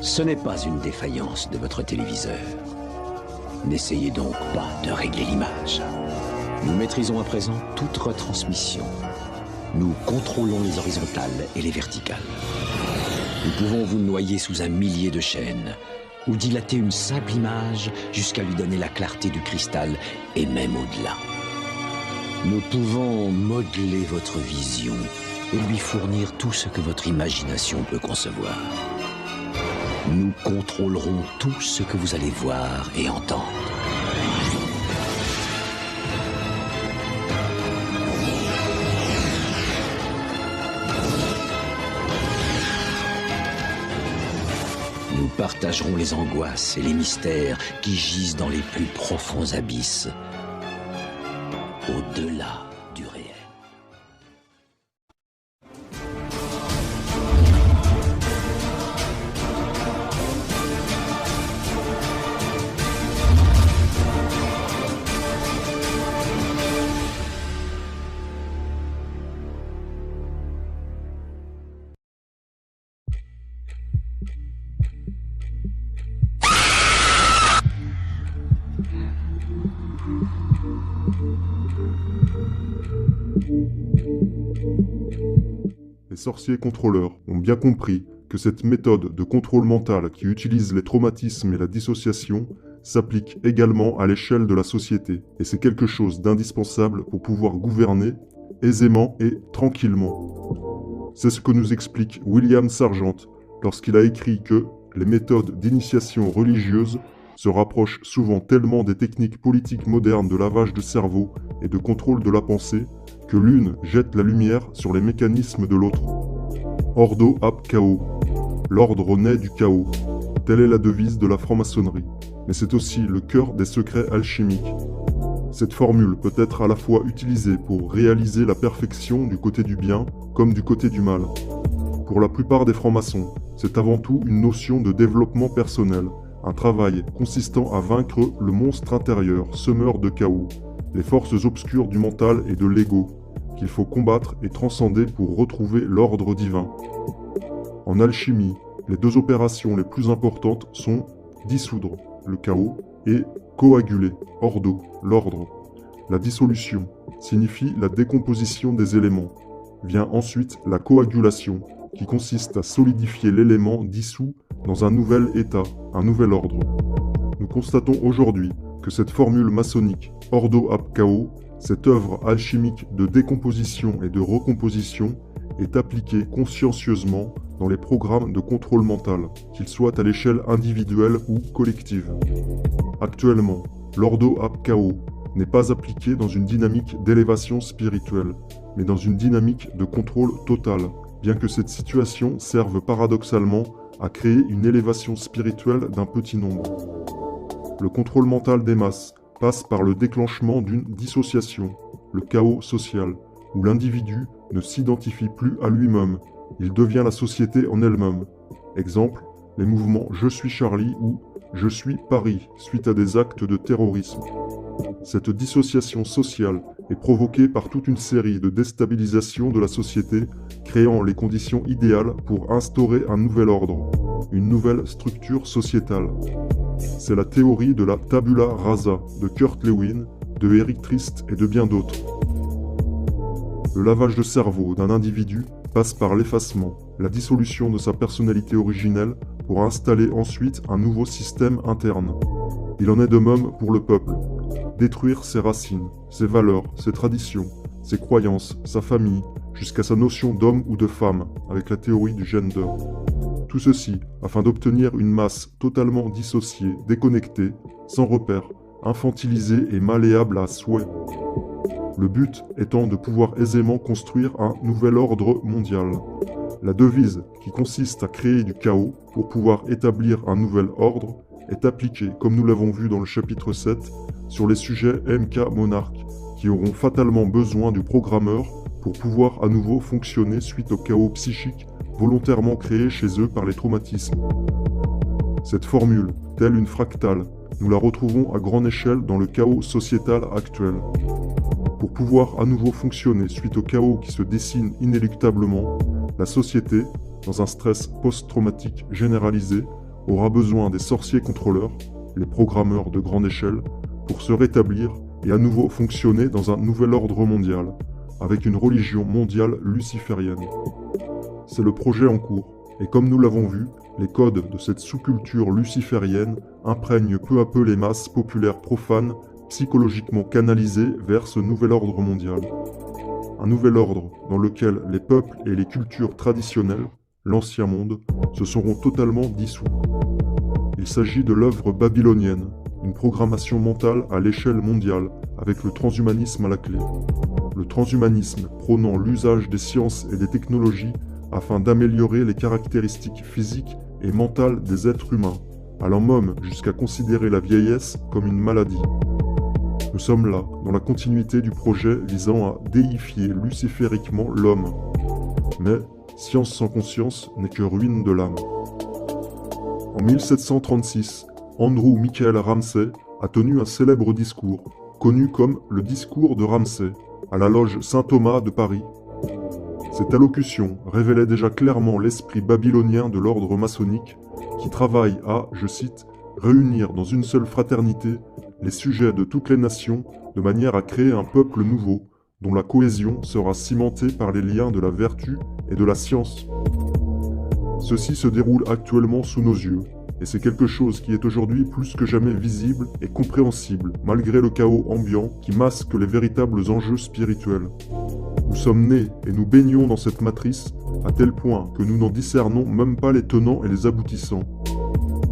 Ce n'est pas une défaillance de votre téléviseur. N'essayez donc pas de régler l'image. Nous maîtrisons à présent toute retransmission. Nous contrôlons les horizontales et les verticales. Nous pouvons vous noyer sous un millier de chaînes ou dilater une simple image jusqu'à lui donner la clarté du cristal et même au-delà. Nous pouvons modeler votre vision et lui fournir tout ce que votre imagination peut concevoir. Nous contrôlerons tout ce que vous allez voir et entendre. Nous partagerons les angoisses et les mystères qui gisent dans les plus profonds abysses, au-delà du réel. Les sorciers contrôleurs ont bien compris que cette méthode de contrôle mental qui utilise les traumatismes et la dissociation s'applique également à l'échelle de la société, et c'est quelque chose d'indispensable pour pouvoir gouverner aisément et tranquillement. C'est ce que nous explique William Sargent lorsqu'il a écrit que les méthodes d'initiation religieuse se rapprochent souvent tellement des techniques politiques modernes de lavage de cerveau et de contrôle de la pensée que l'une jette la lumière sur les mécanismes de l'autre. Ordo ab chaos. L'ordre naît du chaos. Telle est la devise de la franc-maçonnerie. Mais c'est aussi le cœur des secrets alchimiques. Cette formule peut être à la fois utilisée pour réaliser la perfection du côté du bien comme du côté du mal. Pour la plupart des francs-maçons, c'est avant tout une notion de développement personnel, un travail consistant à vaincre le monstre intérieur, semeur de chaos, les forces obscures du mental et de l'ego, qu'il faut combattre et transcender pour retrouver l'ordre divin. En alchimie, les deux opérations les plus importantes sont dissoudre, le chaos, et coaguler, ordo, l'ordre. La dissolution signifie la décomposition des éléments. Vient ensuite la coagulation, qui consiste à solidifier l'élément dissous dans un nouvel état, un nouvel ordre. Nous constatons aujourd'hui que cette formule maçonnique, Ordo ab chaos, cette œuvre alchimique de décomposition et de recomposition, est appliquée consciencieusement dans les programmes de contrôle mental, qu'ils soient à l'échelle individuelle ou collective. Actuellement, l'Ordo ab chaos n'est pas appliqué dans une dynamique d'élévation spirituelle, mais dans une dynamique de contrôle total, bien que cette situation serve paradoxalement à créer une élévation spirituelle d'un petit nombre. Le contrôle mental des masses passe par le déclenchement d'une dissociation, le chaos social, où l'individu ne s'identifie plus à lui-même, il devient la société en elle-même. Exemple, les mouvements « Je suis Charlie » ou « Je suis Paris » suite à des actes de terrorisme. Cette dissociation sociale est provoquée par toute une série de déstabilisations de la société, créant les conditions idéales pour instaurer un nouvel ordre, une nouvelle structure sociétale. C'est la théorie de la tabula rasa de Kurt Lewin, de Eric Trist et de bien d'autres. Le lavage de cerveau d'un individu passe par l'effacement, la dissolution de sa personnalité originelle pour installer ensuite un nouveau système interne. Il en est de même pour le peuple. Détruire ses racines, ses valeurs, ses traditions, ses croyances, sa famille, jusqu'à sa notion d'homme ou de femme, avec la théorie du gender. Tout ceci afin d'obtenir une masse totalement dissociée, déconnectée, sans repère, infantilisée et malléable à souhait. Le but étant de pouvoir aisément construire un nouvel ordre mondial. La devise, qui consiste à créer du chaos pour pouvoir établir un nouvel ordre, est appliquée, comme nous l'avons vu dans le chapitre 7, sur les sujets MK monarques, qui auront fatalement besoin du programmeur pour pouvoir à nouveau fonctionner suite au chaos psychique volontairement créé chez eux par les traumatismes. Cette formule, telle une fractale, nous la retrouvons à grande échelle dans le chaos sociétal actuel. Pour pouvoir à nouveau fonctionner suite au chaos qui se dessine inéluctablement, la société, dans un stress post-traumatique généralisé, aura besoin des sorciers contrôleurs, les programmeurs de grande échelle, pour se rétablir et à nouveau fonctionner dans un nouvel ordre mondial, avec une religion mondiale luciférienne. C'est le projet en cours, et comme nous l'avons vu, les codes de cette sous-culture luciférienne imprègnent peu à peu les masses populaires profanes, psychologiquement canalisées vers ce nouvel ordre mondial. Un nouvel ordre dans lequel les peuples et les cultures traditionnelles, l'ancien monde, se seront totalement dissous. Il s'agit de l'œuvre babylonienne, une programmation mentale à l'échelle mondiale, avec le transhumanisme à la clé. Le transhumanisme prônant l'usage des sciences et des technologies afin d'améliorer les caractéristiques physiques et mentales des êtres humains, allant même jusqu'à considérer la vieillesse comme une maladie. Nous sommes là, dans la continuité du projet visant à déifier lucifériquement l'homme. Mais science sans conscience n'est que ruine de l'âme. En 1736, Andrew Michael Ramsay a tenu un célèbre discours, connu comme le discours de Ramsay, à la loge Saint-Thomas de Paris. Cette allocution révélait déjà clairement l'esprit babylonien de l'ordre maçonnique qui travaille à, je cite, « réunir dans une seule fraternité les sujets de toutes les nations de manière à créer un peuple nouveau dont la cohésion sera cimentée par les liens de la vertu et de la science. » Ceci se déroule actuellement sous nos yeux, et c'est quelque chose qui est aujourd'hui plus que jamais visible et compréhensible malgré le chaos ambiant qui masque les véritables enjeux spirituels. Nous sommes nés et nous baignons dans cette matrice à tel point que nous n'en discernons même pas les tenants et les aboutissants.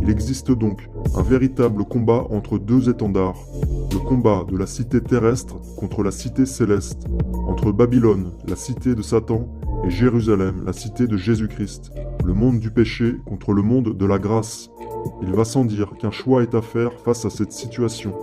Il existe donc un véritable combat entre deux étendards, le combat de la cité terrestre contre la cité céleste, entre Babylone, la cité de Satan, et Jérusalem, la cité de Jésus-Christ, le monde du péché contre le monde de la grâce. Il va sans dire qu'un choix est à faire face à cette situation.